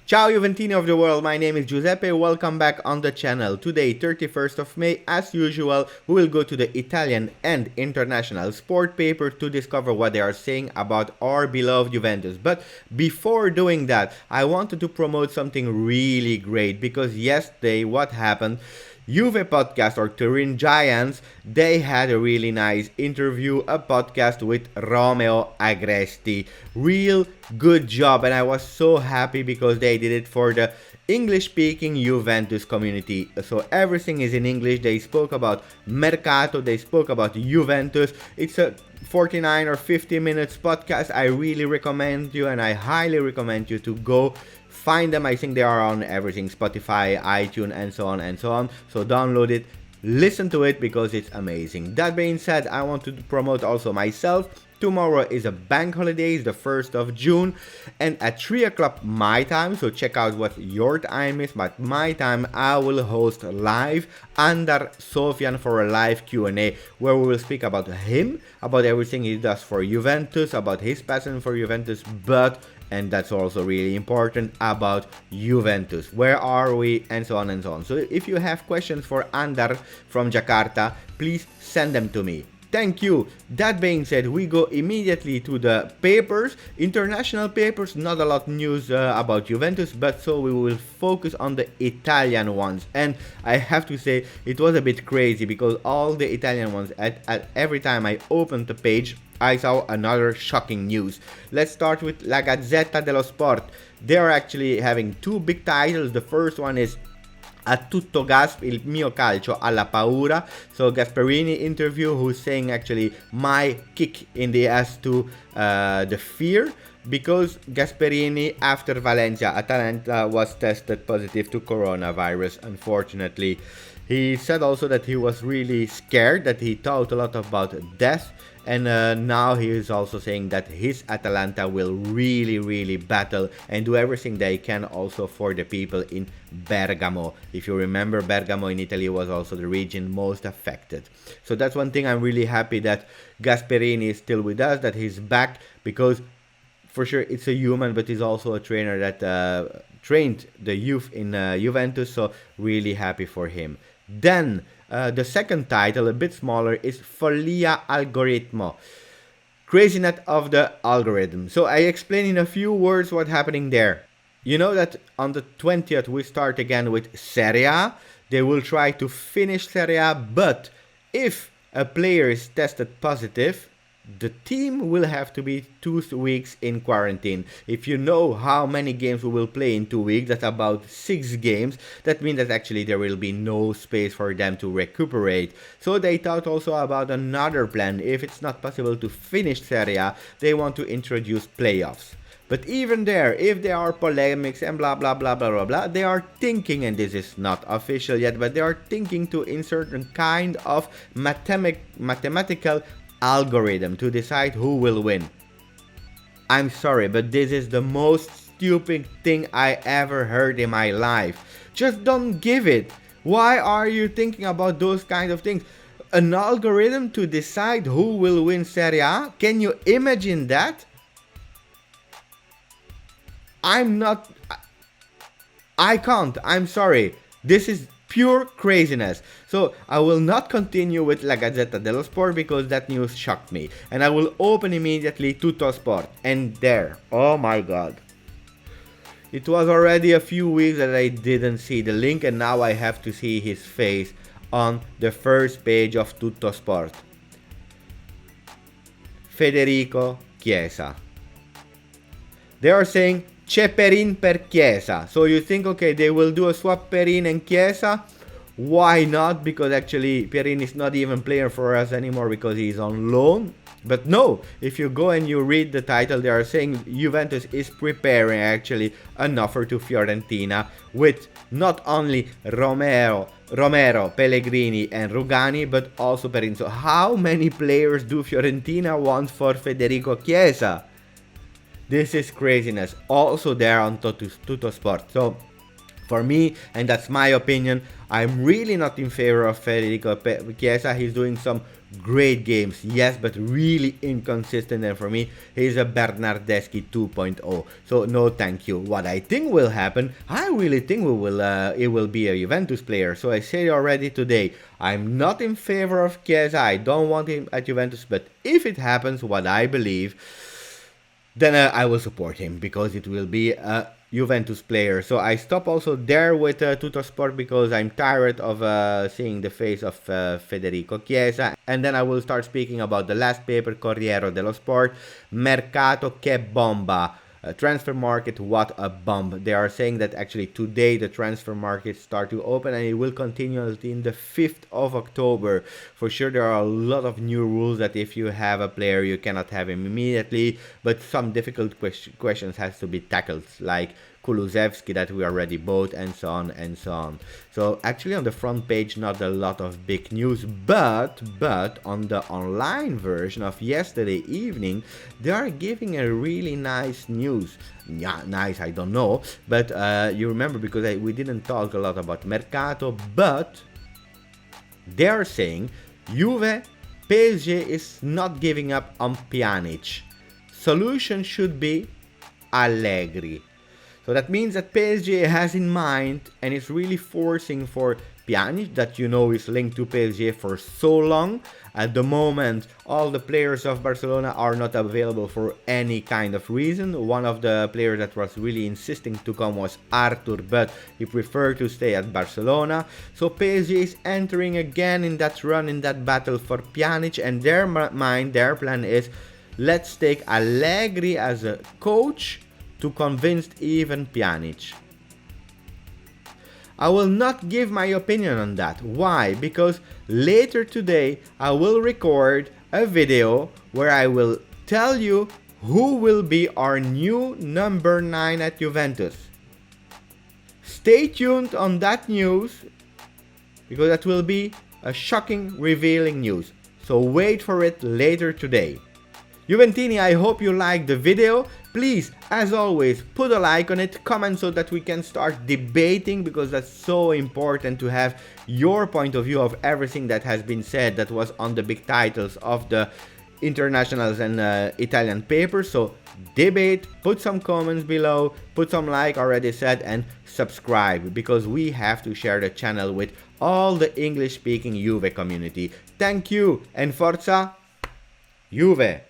Ciao Juventini of the world, my name is Giuseppe, welcome back on the channel. Today, 31st of May, as usual, we will go to the Italian and international sport paper to discover what they are saying about our beloved Juventus. But before doing that, I wanted to promote something really great because yesterday, what happened? Juve podcast or Turin Giants, they had a really nice interview, a podcast with Romeo Agresti. Real good job, and I was so happy because they did it for the English-speaking Juventus community. So everything is in English. They spoke about Mercato, they spoke about Juventus. It's a 49 or 50 minutes podcast. I really recommend you, and I highly recommend you to go find them. I think they are on everything, Spotify, iTunes, and so on and so on. So download it, listen to it because it's amazing. That being said, I want to promote also myself. Tomorrow is a bank holiday, it's the 1st of June, and at 3 o'clock my time, so check out what your time is, but my time, I will host live under Sofian for a live Q&A where we will speak about him, about everything he does for Juventus, about his passion for Juventus, but and that's also really important, about Juventus. Where are we? And so on and so on. So if you have questions for Andar from Jakarta, please send them to me. Thank you. That being said, we go immediately to the papers. International papers, not a lot of news about Juventus, but so we will focus on the Italian ones. And I have to say, it was a bit crazy because all the Italian ones, at every time I opened the page, I saw another shocking news. Let's start with La Gazzetta dello Sport. They are actually having two big titles. The first one is A tutto gas, il mio calcio alla paura. So Gasperini interview, who's saying actually my kick in the ass to the fear, because Gasperini after Valencia, Atalanta was tested positive to coronavirus, unfortunately. He said also that he was really scared, that he thought a lot about death, and now he is also saying that his Atalanta will really battle and do everything they can also for the people in Bergamo. If you remember, Bergamo in Italy was also the region most affected. So that's one thing I'm really happy that Gasperini is still with us, that he's back, because for sure it's a human, but he's also a trainer that trained the youth in Juventus, so really happy for him. Then the second title, a bit smaller, is Follia Algoritmo, craziness of the algorithm. So I explain in a few words what's happening there. You know that on the 20th we start again with Serie A. They will try to finish Serie A, but if a player is tested positive, the team will have to be 2 weeks in quarantine. If you know how many games we will play in 2 weeks, that's about 6 games. That means that actually there will be no space for them to recuperate. So they thought also about another plan. If it's not possible to finish Serie A, they want to introduce playoffs. But even there, if there are polemics and blah blah blah blah blah blah, they are thinking, and this is not official yet, but they are thinking to insert a kind of mathematical algorithm to decide who will win. I'm sorry, but this is the most stupid thing I ever heard in my life. Just don't give it. Why are you thinking about those kind of things? An algorithm to decide who will win Serie A? Can you imagine that? I can't. I'm sorry. This is pure craziness. So I will not continue with La Gazzetta dello Sport because that news shocked me. And I will open immediately Tutto Sport. And there, oh my god. It was already a few weeks that I didn't see the link, and now I have to see his face on the first page of Tutto Sport. Federico Chiesa. They are saying c'è Perin per Chiesa. So you think, okay, they will do a swap Perin and Chiesa? Why not? Because actually Perin is not even player for us anymore because he's on loan. But no, if you go and you read the title, they are saying Juventus is preparing actually an offer to Fiorentina with not only Romero, Pellegrini and Rugani, but also Perin. So how many players do Fiorentina want for Federico Chiesa? This is craziness. Also there on Tutto Sport. So for me, and that's my opinion, I'm really not in favor of Federico Chiesa. He's doing some great games, yes, but really inconsistent, and for me, he's a Bernardeschi 2.0. So no, thank you. What I think will happen, I really think it will be a Juventus player. So I say already today, I'm not in favor of Chiesa. I don't want him at Juventus, but if it happens, what I believe, then I will support him because it will be a Juventus player. So I stop also there with Tuttosport because I'm tired of seeing the face of Federico Chiesa. And then I will start speaking about the last paper, Corriere dello Sport. Mercato che bomba. Transfer market, what a bomb. They are saying that actually today the transfer market start to open and it will continue until the 5th of October. For sure there are a lot of new rules that if you have a player you cannot have him immediately, but some difficult questions has to be tackled, like Kulusevski that we already bought, and so on and so on. So actually on the front page not a lot of big news, but on the online version of yesterday evening they are giving a really nice news. Yeah, nice, I don't know, but you remember because we didn't talk a lot about Mercato, but they are saying Juve, PSG is not giving up on Pjanic. Solution should be Allegri. So that means that PSG has in mind and is really forcing for Pjanic, that you know is linked to PSG for so long. At the moment, all the players of Barcelona are not available for any kind of reason. One of the players that was really insisting to come was Arthur, but he preferred to stay at Barcelona. So PSG is entering again in that run, in that battle for Pjanic, and their mind, their plan is, let's take Allegri as a coach to convince even Pjanic. I will not give my opinion on that. Why? Because later today I will record a video where I will tell you who will be our new number 9 at Juventus. Stay tuned on that news because that will be a shocking, revealing news. So wait for it later today. Juventini, I hope you liked the video. Please, as always, put a like on it, comment so that we can start debating, because that's so important to have your point of view of everything that has been said that was on the big titles of the internationals and Italian papers. So debate, put some comments below, put some like already said, and subscribe, because we have to share the channel with all the English speaking Juve community. Thank you and Forza Juve!